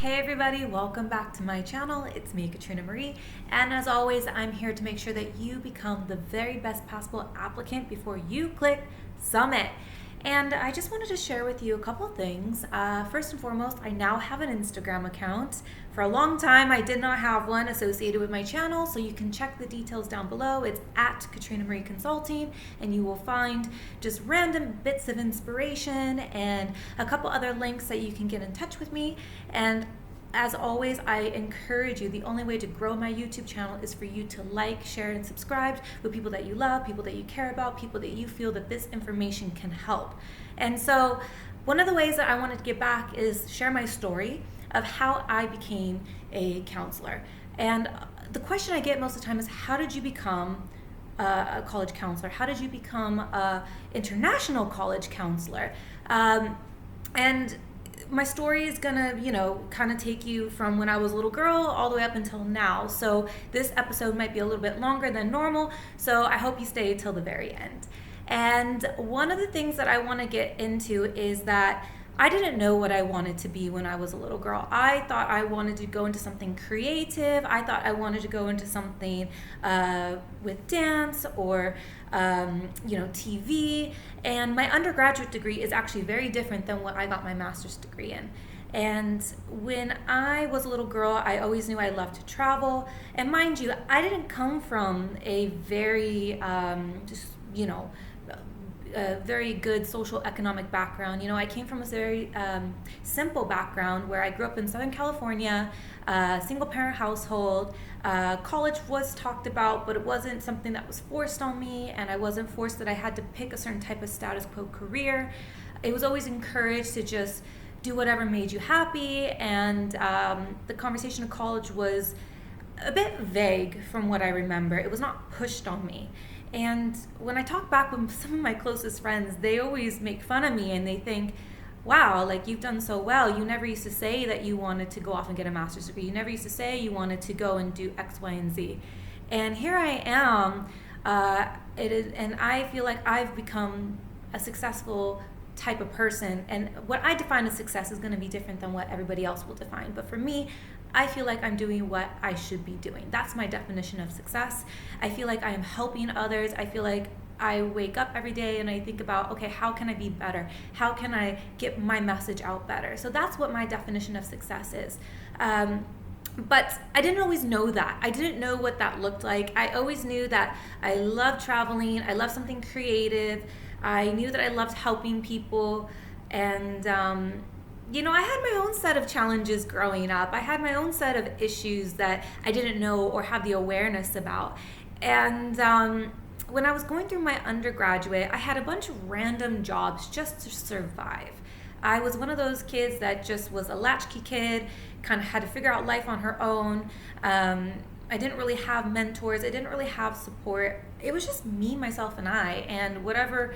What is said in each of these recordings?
Hey everybody, welcome back to my channel. It's me, Katrina Marie, and as always, I'm here to make sure that you become the very best possible applicant before you click submit. And I just wanted to share with you a couple of things. First and foremost, I now have an Instagram account. For a long time, I did not have one associated with my channel, so you can check the details down below. It's at Katrina Marie Consulting, and you will find just random bits of inspiration and a couple other links that you can get in touch with me. And as always, I encourage you, the only way to grow my YouTube channel is for you to like, share, and subscribe with people that you love, people that you care about, people that you feel that this information can help. And so one of the ways that I wanted to get back is share my story of how I became a counselor. And the question I get most of the time is, how did you become a college counselor? How did you become an international college counselor? And my story is gonna, kind of take you from when I was a little girl all the way up until now. So this episode might be a little bit longer than normal, so I hope you stay till the very end. And one of the things that I want to get into is that I didn't know what I wanted to be when I was a little girl. I thought I wanted to go into something creative. I thought I wanted to go into something with dance or TV. And my undergraduate degree is actually very different than what I got my master's degree in. And when I was a little girl, I always knew I loved to travel. And mind you, I didn't come from a very a very good social economic background. I came from a very simple background where I grew up in Southern California, single parent household. College was talked about, but it wasn't something that was forced on me, and I wasn't forced that I had to pick a certain type of status quo career. It was always encouraged to just do whatever made you happy, and the conversation of college was a bit vague from what I remember. It was not pushed on me. And when I talk back with some of my closest friends, they always make fun of me and they think, wow, like you've done so well. You never used to say that you wanted to go off and get a master's degree. You never used to say you wanted to go and do X, Y, and Z. And here I am, and I feel like I've become a successful type of person. And what I define as success is going to be different than what everybody else will define. But for me, I feel like I'm doing what I should be doing. That's my definition of success. I feel like I am helping others. I feel like I wake up every day and I think about, okay, how can I be better? How can I get my message out better? So that's what my definition of success is. But I didn't always know that. I didn't know what that looked like. I always knew that I loved traveling. I loved something creative. I knew that I loved helping people. And I had my own set of challenges growing up. I had my own set of issues that I didn't know or have the awareness about. And when I was going through my undergraduate, I had a bunch of random jobs just to survive. I was one of those kids that just was a latchkey kid, kind of had to figure out life on her own. I didn't really have mentors. I didn't really have support. It was just me, myself, and I. And whatever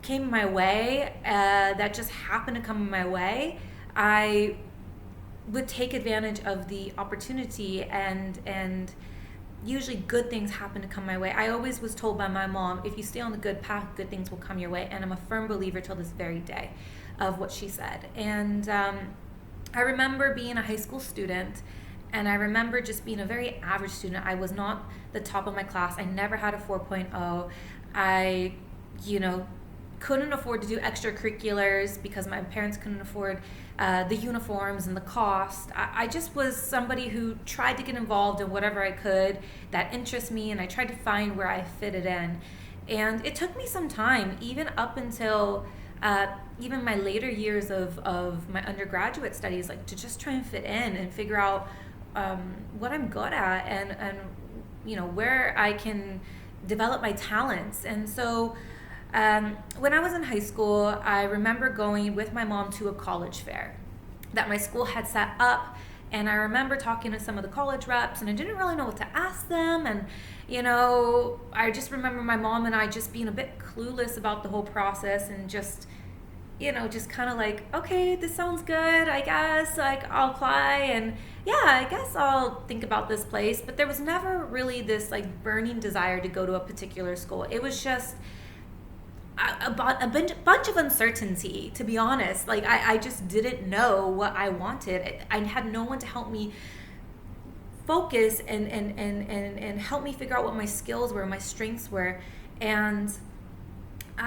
came my way, that just happened to come my way, I would take advantage of the opportunity, and usually good things happen to come my way. I always was told by my mom, if you stay on the good path, good things will come your way. And I'm a firm believer till this very day of what she said. And I remember being a high school student, and I remember just being a very average student. I was not the top of my class. I never had a 4.0. I, couldn't afford to do extracurriculars because my parents couldn't afford the uniforms and the cost. I just was somebody who tried to get involved in whatever I could that interests me, and I tried to find where I fit it in. And it took me some time, even up until even my later years of my undergraduate studies, like to just try and fit in and figure out what I'm good at and where I can develop my talents. And so when I was in high school, I remember going with my mom to a college fair that my school had set up. And I remember talking to some of the college reps, and I didn't really know what to ask them. And, I just remember my mom and I just being a bit clueless about the whole process, and just kind of like, okay, this sounds good, I guess, like I'll apply, and yeah, I guess I'll think about this place. But there was never really this like burning desire to go to a particular school. It was just, bunch of uncertainty, to be honest. Like I just didn't know what I wanted. I had no one to help me focus and help me figure out what my skills were, my strengths were. And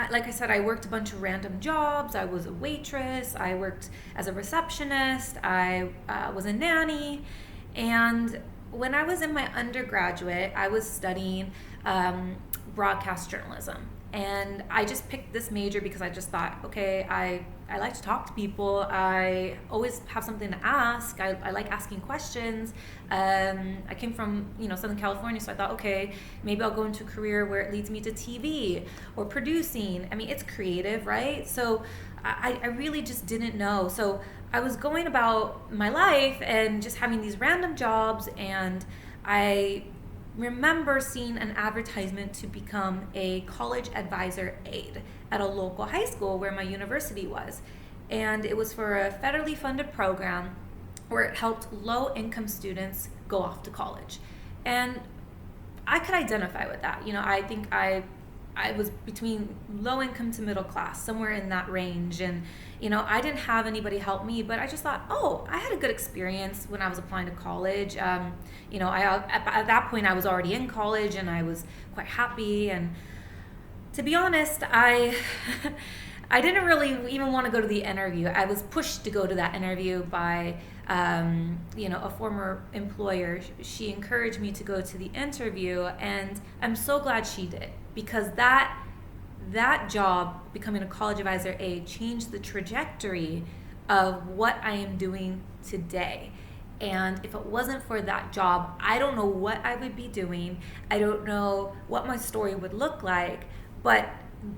like I said, I worked a bunch of random jobs. I was a waitress. I worked as a receptionist. I was a nanny. And when I was in my undergraduate, I was studying broadcast journalism. And I just picked this major because I just thought, okay, I like to talk to people. I always have something to ask. I like asking questions. I came from Southern California, so I thought, okay, maybe I'll go into a career where it leads me to TV or producing. I mean, it's creative, right? So I really just didn't know. So I was going about my life and just having these random jobs, and I remember seeing an advertisement to become a college advisor aide at a local high school where my university was. And it was for a federally funded program where it helped low-income students go off to college. And I could identify with that. I think I was between low income to middle class, somewhere in that range. And, I didn't have anybody help me, but I just thought, I had a good experience when I was applying to college. At that point I was already in college and I was quite happy. And to be honest, I didn't really even want to go to the interview. I was pushed to go to that interview by, a former employer. She encouraged me to go to the interview, and I'm so glad she did, because that job, becoming a college advisor aide, changed the trajectory of what I am doing today. And if it wasn't for that job, I don't know what I would be doing. I don't know what my story would look like. But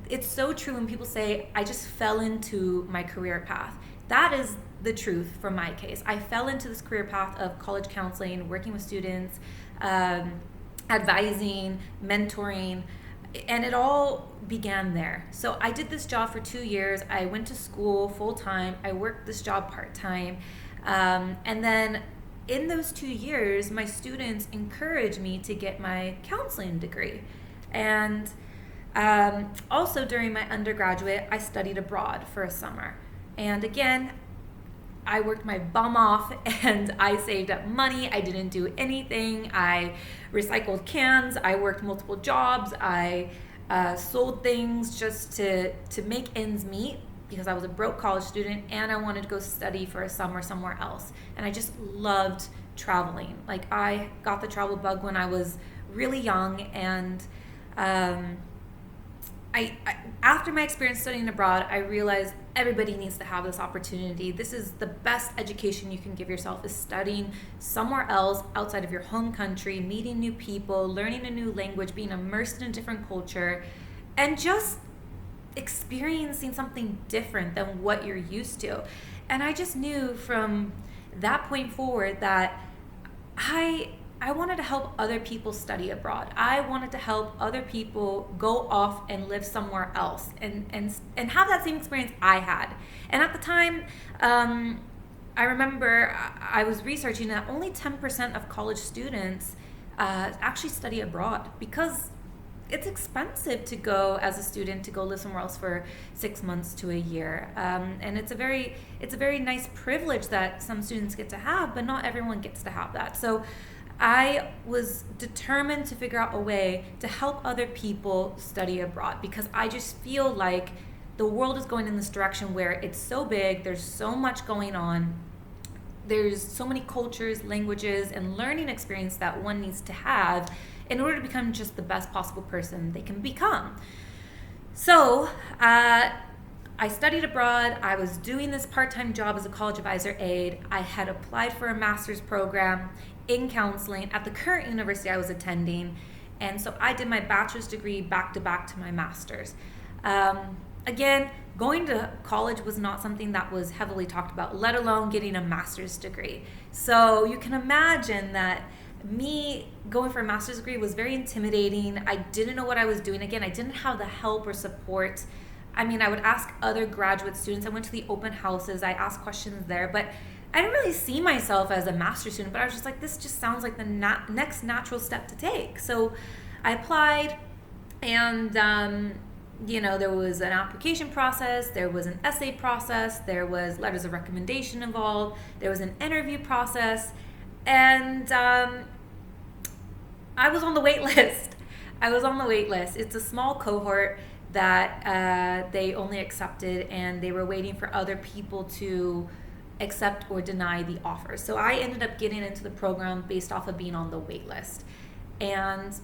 it's so true when people say, I just fell into my career path. That is the truth from my case. I fell into this career path of college counseling, working with students, advising, mentoring, and it all began there. So I did this job for 2 years. I went to school full-time. I worked this job part-time. And then in those 2 years, my students encouraged me to get my counseling degree. And also during my undergraduate, I studied abroad for a summer. And again, I worked my bum off and I saved up money. I didn't do anything. I recycled cans. I worked multiple jobs. I sold things just to make ends meet, because I was a broke college student and I wanted to go study for a summer somewhere else. And I just loved traveling. Like, I got the travel bug when I was really young, and I after my experience studying abroad, I realized everybody needs to have this opportunity. This is the best education you can give yourself, is studying somewhere else outside of your home country, meeting new people, learning a new language, being immersed in a different culture, and just experiencing something different than what you're used to. And I just knew from that point forward that I wanted to help other people study abroad. I wanted to help other people go off and live somewhere else and have that same experience I had. And at the time, I remember I was researching that only 10% of college students actually study abroad, because it's expensive to go as a student to go live somewhere else for 6 months to a year. And it's a very nice privilege that some students get to have, but not everyone gets to have that. So I was determined to figure out a way to help other people study abroad, because I just feel like the world is going in this direction where it's so big, there's so much going on, there's so many cultures, languages, and learning experience that one needs to have in order to become just the best possible person they can become. So I studied abroad. I was doing this part-time job as a college advisor aide. I had applied for a master's program in counseling at the current university I was attending. And so I did my bachelor's degree back to back to my master's. Again, going to college was not something that was heavily talked about, let alone getting a master's degree. So you can imagine that me going for a master's degree was very intimidating. I didn't know what I was doing. Again, I didn't have the help or support. I mean, I would ask other graduate students. I went to the open houses. I asked questions there, but I didn't really see myself as a master's student, but I was just like, this just sounds like the next natural step to take. So I applied, and there was an application process, there was an essay process, there was letters of recommendation involved, there was an interview process, and I was on the wait list. I was on the wait list. It's a small cohort that they only accepted, and they were waiting for other people to accept or deny the offer. So I ended up getting into the program based off of being on the wait list. And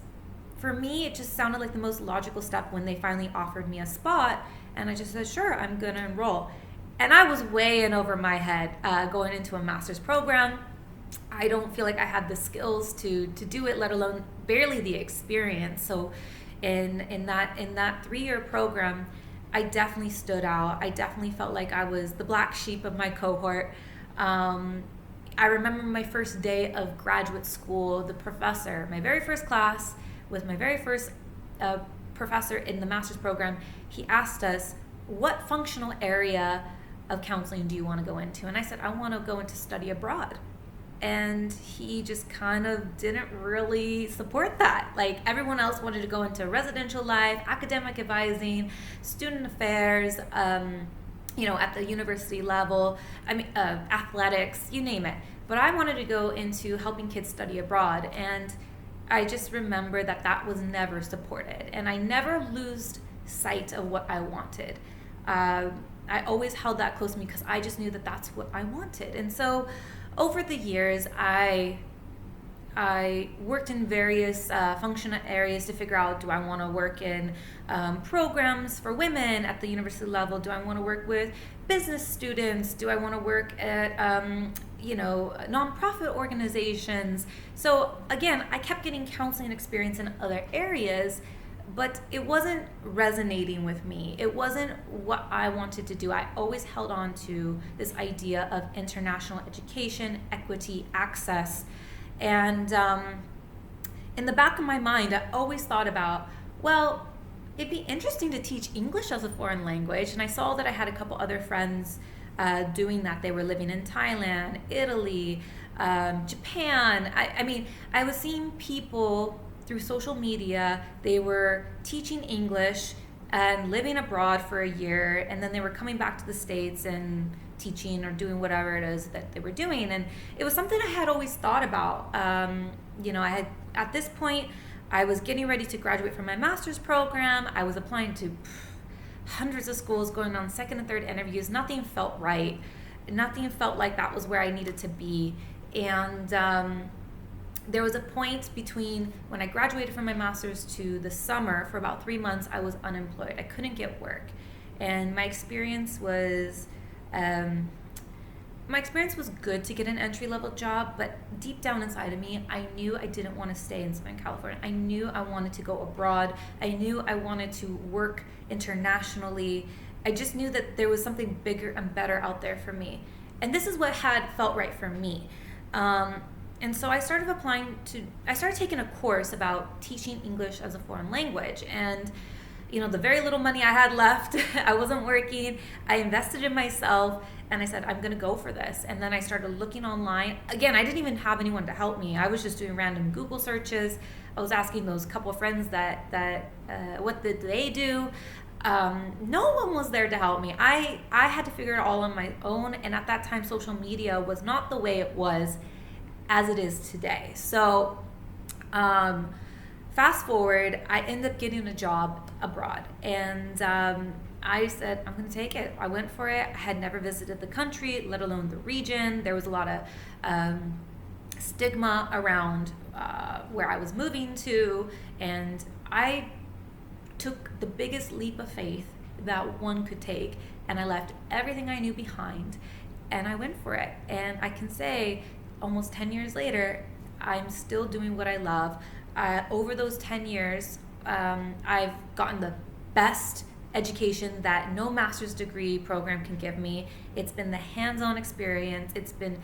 for me, it just sounded like the most logical step when they finally offered me a spot, and I just said, sure, I'm going to enroll. And I was way in over my head going into a master's program. I don't feel like I had the skills to do it, let alone barely the experience. So in that 3-year program, I definitely stood out. I definitely felt like I was the black sheep of my cohort. I remember my first day of graduate school, the professor, my very first class with my very first professor in the master's program, he asked us, what functional area of counseling do you want to go into? And I said, I want to go into study abroad. And he just kind of didn't really support that. Like, everyone else wanted to go into residential life, academic advising, student affairs, at the university level, athletics, you name it. But I wanted to go into helping kids study abroad. And I just remember that was never supported. And I never lost sight of what I wanted. I always held that close to me because I just knew that that's what I wanted. And so over the years, I worked in various functional areas to figure out, do I want to work in programs for women at the university level? Do I want to work with business students? Do I want to work at nonprofit organizations? So again, I kept getting counseling experience in other areas, but it wasn't resonating with me. It wasn't what I wanted to do. I always held on to this idea of international education, equity, access. And in the back of my mind, I always thought about, well, it'd be interesting to teach English as a foreign language. And I saw that I had a couple other friends doing that. They were living in Thailand, Italy, Japan. I was seeing people through social media. They were teaching English and living abroad for a year, and then they were coming back to the States and teaching or doing whatever it is that they were doing. And it was something I had always thought about. At this point, I was getting ready to graduate from my master's program. I was applying to hundreds of schools, going on second and third interviews. Nothing felt right. Nothing felt like that was where I needed to be. And there was a point between when I graduated from my master's to the summer. For about 3 months, I was unemployed. I couldn't get work. And my experience was good to get an entry-level job, but deep down inside of me, I knew I didn't want to stay in Southern California. I knew I wanted to go abroad. I knew I wanted to work internationally. I just knew that there was something bigger and better out there for me. And this is what had felt right for me. And so I started taking a course about teaching English as a foreign language. And, the very little money I had left, I wasn't working. I invested in myself, and I said, I'm going to go for this. And then I started looking online. Again, I didn't even have anyone to help me. I was just doing random Google searches. I was asking those couple of friends that what did they do? No one was there to help me. I had to figure it all on my own. And at that time, social media was not the way it was as it is today. So fast forward, I ended up getting a job abroad, and I said, I'm going to take it. I went for it. I had never visited the country, let alone the region. There was a lot of stigma around where I was moving to, and I took the biggest leap of faith that one could take, and I left everything I knew behind, and I went for it. And I can say, almost 10 years later, I'm still doing what I love. Over those 10 years, I've gotten the best education that no master's degree program can give me. It's been the hands-on experience. It's been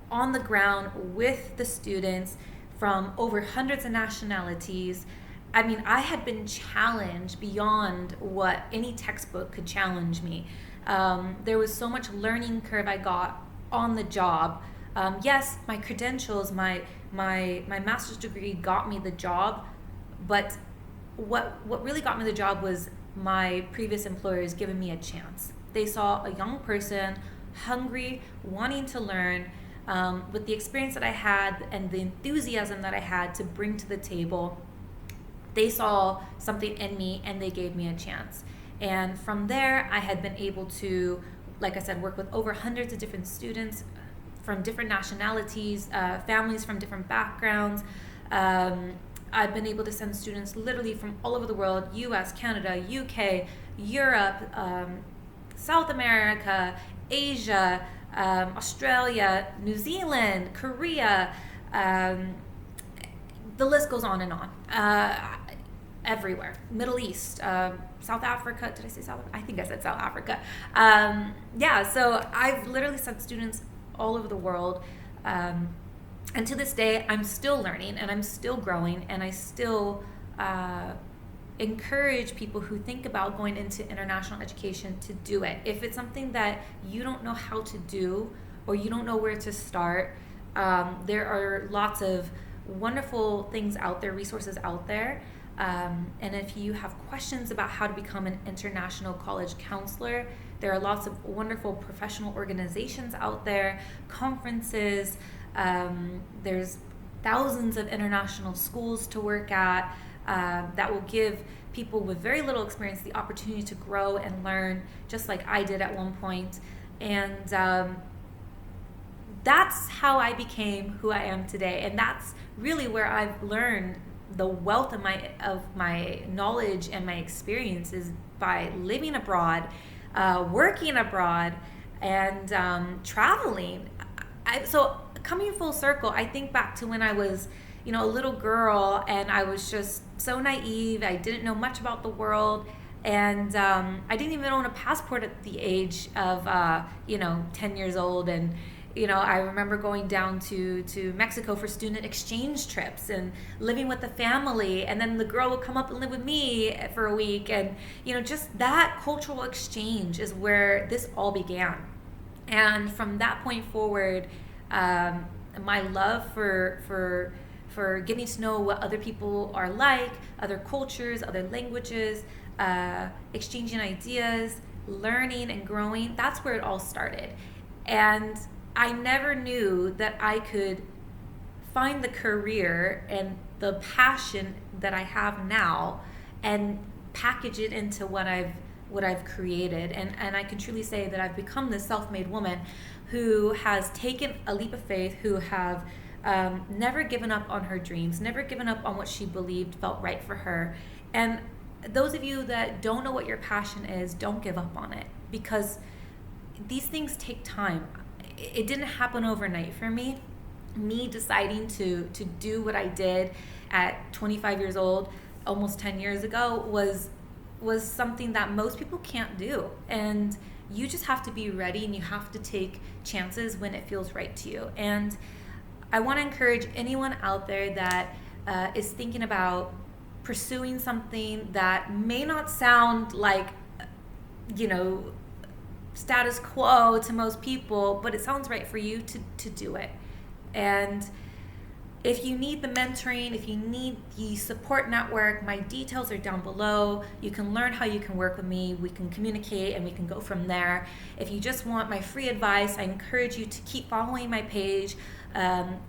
on the ground with the students from over hundreds of nationalities. I had been challenged beyond what any textbook could challenge me. There was so much learning curve I got on the job. Yes, my credentials, my master's degree got me the job, but what really got me the job was my previous employers given me a chance. They saw a young person, hungry, wanting to learn, with the experience that I had and the enthusiasm that I had to bring to the table. They saw something in me and they gave me a chance. And from there, I had been able to, like I said, work with over hundreds of different students from different nationalities, families from different backgrounds. I've been able to send students literally from all over the world: US, Canada, UK, Europe, South America, Asia, Australia, New Zealand, Korea, the list goes on and on. Everywhere. Middle East, South Africa. Did I say South? I think I said South Africa. So I've literally sent students all over the world. And to this day, I'm still learning and I'm still growing, and I still encourage people who think about going into international education to do it. If it's something that you don't know how to do or you don't know where to start, there are lots of wonderful things out there, resources out there. And if you have questions about how to become an international college counselor, there are lots of wonderful professional organizations out there, conferences. There's thousands of international schools to work at that will give people with very little experience the opportunity to grow and learn, just like I did at one point. And that's how I became who I am today. And that's really where I've learned the wealth of my knowledge and my experiences by living abroad, working abroad, and traveling. So coming full circle, I think back to when I was, a little girl, and I was just so naive. I didn't know much about the world, and I didn't even own a passport at the age of 10 years old. And I remember going down to Mexico for student exchange trips and living with the family, and then the girl would come up and live with me for a week. And just that cultural exchange is where this all began. And from that point forward, my love for getting to know what other people are like, other cultures, other languages, exchanging ideas, learning and growing, that's where it all started. And I never knew that I could find the career and the passion that I have now and package it into what I've created. And I can truly say that I've become this self-made woman who has taken a leap of faith, who have never given up on her dreams, never given up on what she believed felt right for her. And those of you that don't know what your passion is, don't give up on it, because these things take time. It didn't happen overnight for me. Me deciding to do what I did at 25 years old, almost 10 years ago, was something that most people can't do. And you just have to be ready, and you have to take chances when it feels right to you. And I want to encourage anyone out there that is thinking about pursuing something that may not sound like, status quo to most people, but it sounds right for you to do it. And if you need the mentoring, if you need the support network, my details are down below. You can learn how you can work with me. We can communicate and we can go from there. If you just want my free advice, I encourage you to keep following my page on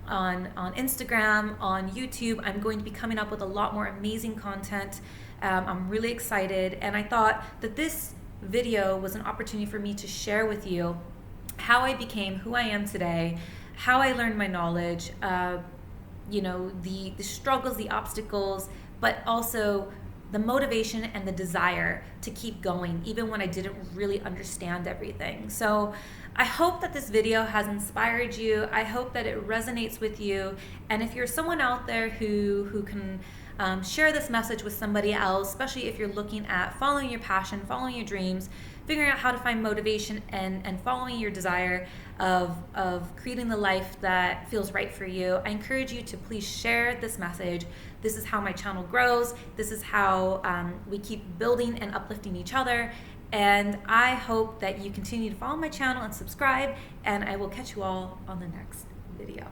Instagram, on YouTube. I'm going to be coming up with a lot more amazing content. I'm really excited, and I thought that this video was an opportunity for me to share with you how I became who I am today, how I learned my knowledge, the struggles, the obstacles, but also the motivation and the desire to keep going, even when I didn't really understand everything. So I hope that this video has inspired you. I hope that it resonates with you. And if you're someone out there who can share this message with somebody else, especially if you're looking at following your passion, following your dreams, figuring out how to find motivation and following your desire of creating the life that feels right for you, I encourage you to please share this message. This is how my channel grows. This is how we keep building and uplifting each other. And I hope that you continue to follow my channel and subscribe, and I will catch you all on the next video.